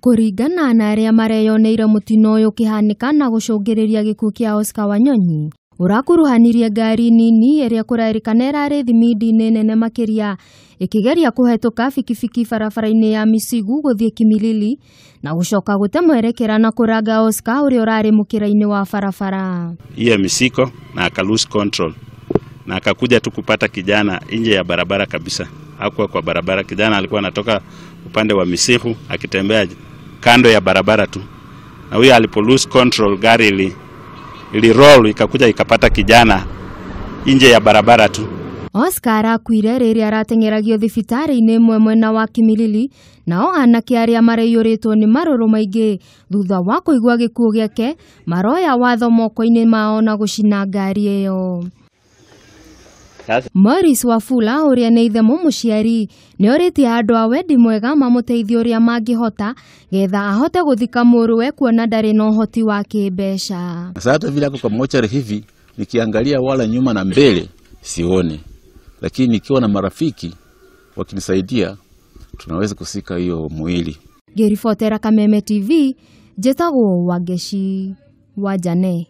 Kũringana na arĩa mareyoneire mutino ũyũ ũkĩhanĩka na gũcũngĩrĩria gĩkuũ kĩa Oscar Wanyonyi, ũrakuruhanirie ngari nini ĩrĩa kũrerĩkana ĩrarĩ thimindi-inĩ nene makĩria ĩkĩgeria kũhetũka bikibiki barabara-inĩ ya Misigu gũthiĩ Kimilili na gũcoka gũte mwerekera na kũranga Oscar ũrĩa ũrarĩ mũkĩra-inĩ wa barabara. Iya misiko na aka lose control na akakuja tu kupata kijana nje ya barabara kabisa. Hakuwa kwa barabara, kijana alikuwa anatoka upande wa Misigu akitembea kando ya barabara tu. Na huyo alipo lose control, gari ili roll ikakuja ikapata kijana nje ya barabara tu. Oscar akuire rĩrĩa aratengeragio thibitarĩ-inĩ mwena wa Kimilili, nao anake arĩa mareyũrĩtwo nĩ marũrũ maingĩ thutha wa kũigua gĩkuũ gĩake maroya watho moko-inĩ mao na gũcina ngari ĩyo. Morris Wafula ũrĩa nĩ ithe mũciari nĩ orĩtie andũ a wendi mwega mamũteithie ũrĩa mangĩhota getha ahote gũthika mũrũwe kuona ndarĩ na ũhoti wa kĩmbeca. Sasa vile ako kwa mochari hivi nikiangalia wala nyuma na mbele sione, lakini nikiwa na marafiki wakinisaidia tunaweza kusika hiyo mwili. Ngĩribotera Kameme TV, njĩtagwo Wangeci Wanjane.